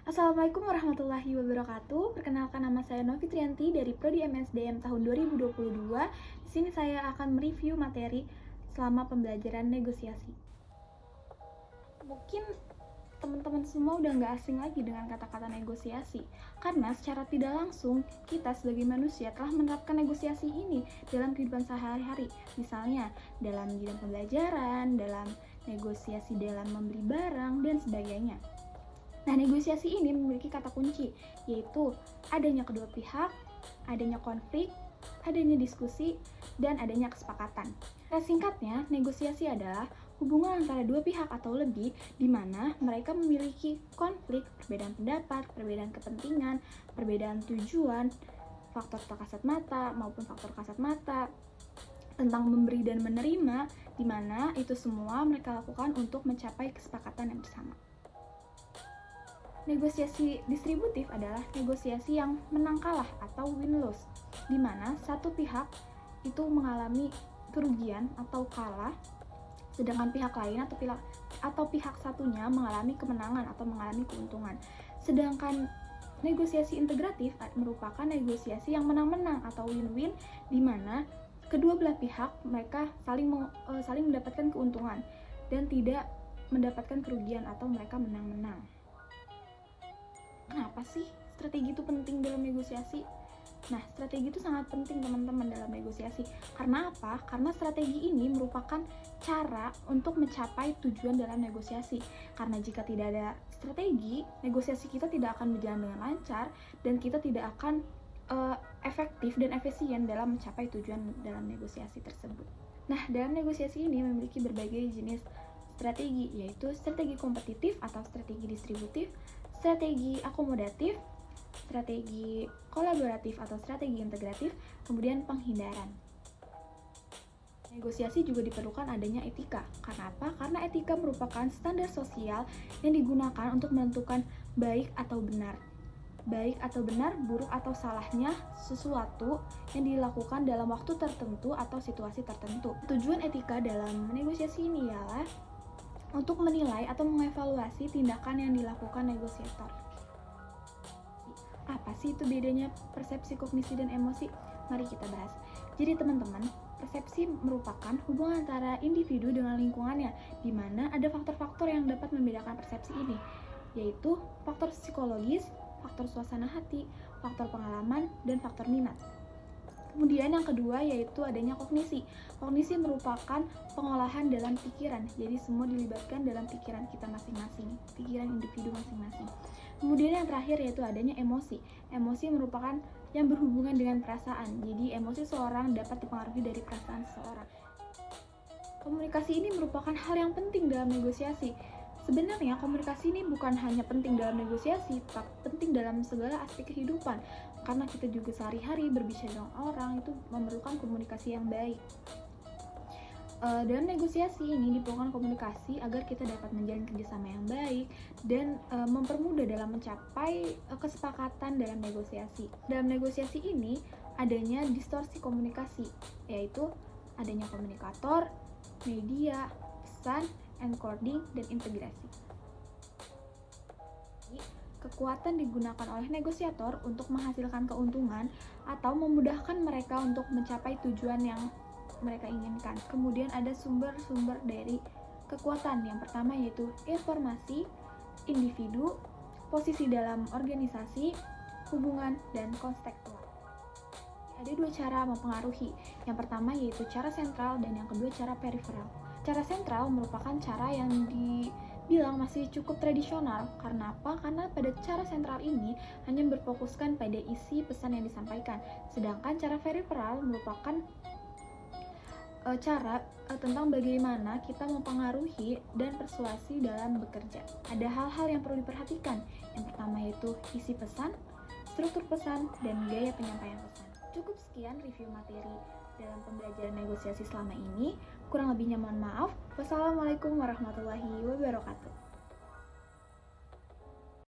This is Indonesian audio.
Assalamualaikum warahmatullahi wabarakatuh. Perkenalkan, nama saya Novi Trianti dari Prodi MSDM tahun 2022. Di sini saya akan mereview materi selama pembelajaran negosiasi. Mungkin teman-teman semua udah nggak asing lagi dengan kata-kata negosiasi, karena secara tidak langsung kita sebagai manusia telah menerapkan negosiasi ini dalam kehidupan sehari-hari. Misalnya dalam bidang pembelajaran, dalam negosiasi dalam membeli barang, dan sebagainya. Nah, negosiasi ini memiliki kata kunci, yaitu adanya kedua pihak, adanya konflik, adanya diskusi, dan adanya kesepakatan. Nah, singkatnya, negosiasi adalah hubungan antara dua pihak atau lebih di mana mereka memiliki konflik, perbedaan pendapat, perbedaan kepentingan, perbedaan tujuan, faktor kasat mata maupun faktor kasat mata, tentang memberi dan menerima, di mana itu semua mereka lakukan untuk mencapai kesepakatan yang bersama. Negosiasi distributif adalah negosiasi yang menang kalah atau win-lose, di mana satu pihak itu mengalami kerugian atau kalah, sedangkan pihak lain atau pihak satunya mengalami kemenangan atau mengalami keuntungan. Sedangkan negosiasi integratif merupakan negosiasi yang menang-menang atau win-win, di mana kedua belah pihak mereka saling mendapatkan keuntungan dan tidak mendapatkan kerugian atau mereka menang-menang. Kenapa sih strategi itu penting dalam negosiasi? Nah, strategi itu sangat penting teman-teman dalam negosiasi. Karena apa? Karena strategi ini merupakan cara untuk mencapai tujuan dalam negosiasi. Karena jika tidak ada strategi, negosiasi kita tidak akan berjalan dengan lancar dan kita tidak akan efektif dan efisien dalam mencapai tujuan dalam negosiasi tersebut. Nah, dalam negosiasi ini memiliki berbagai jenis strategi, yaitu strategi kompetitif atau strategi distributif, strategi akomodatif, strategi kolaboratif atau strategi integratif, kemudian penghindaran. Negosiasi juga diperlukan adanya etika. Karena apa? Karena etika merupakan standar sosial yang digunakan untuk menentukan baik atau benar. Baik atau benar, buruk atau salahnya sesuatu yang dilakukan dalam waktu tertentu atau situasi tertentu. Tujuan etika dalam negosiasi ini ialah untuk menilai atau mengevaluasi tindakan yang dilakukan negosiator. Apa sih itu bedanya persepsi, kognisi, dan emosi? Mari kita bahas. Jadi teman-teman, persepsi merupakan hubungan antara individu dengan lingkungannya, di mana ada faktor-faktor yang dapat membedakan persepsi ini, yaitu faktor psikologis, faktor suasana hati, faktor pengalaman, dan faktor minat. Kemudian yang kedua yaitu adanya kognisi. Kognisi merupakan pengolahan dalam pikiran, jadi semua dilibatkan dalam pikiran kita masing-masing, pikiran individu masing-masing. Kemudian yang terakhir yaitu adanya emosi. Emosi merupakan yang berhubungan dengan perasaan, jadi emosi seorang dapat dipengaruhi dari perasaan seseorang. Komunikasi ini merupakan hal yang penting dalam negosiasi. Sebenarnya komunikasi ini bukan hanya penting dalam negosiasi, tapi penting dalam segala aspek kehidupan. Karena kita juga sehari-hari berbicara dengan orang itu memerlukan komunikasi yang baik. Dalam negosiasi ini diperlukan komunikasi agar kita dapat menjalin kerjasama yang baik dan mempermudah dalam mencapai kesepakatan dalam negosiasi. Dalam negosiasi ini adanya distorsi komunikasi, yaitu adanya komunikator, media, pesan, encoding, dan integrasi. Kekuatan digunakan oleh negosiator untuk menghasilkan keuntungan atau memudahkan mereka untuk mencapai tujuan yang mereka inginkan. Kemudian ada sumber-sumber dari kekuatan. Yang pertama yaitu informasi, individu, posisi dalam organisasi, hubungan, dan kontekstual. Ada dua cara mempengaruhi. Yang pertama yaitu cara sentral dan yang kedua cara periferal. Cara sentral merupakan cara yang dibilang masih cukup tradisional. Karena apa? Karena pada cara sentral ini hanya berfokuskan pada isi pesan yang disampaikan. Sedangkan cara periferal merupakan cara tentang bagaimana kita mempengaruhi dan persuasi dalam bekerja. Ada hal-hal yang perlu diperhatikan. Yang pertama yaitu isi pesan, struktur pesan, dan gaya penyampaian pesan. Cukup sekian review materi dalam pembelajaran negosiasi selama ini. Kurang lebihnya mohon maaf. Wassalamualaikum warahmatullahi wabarakatuh.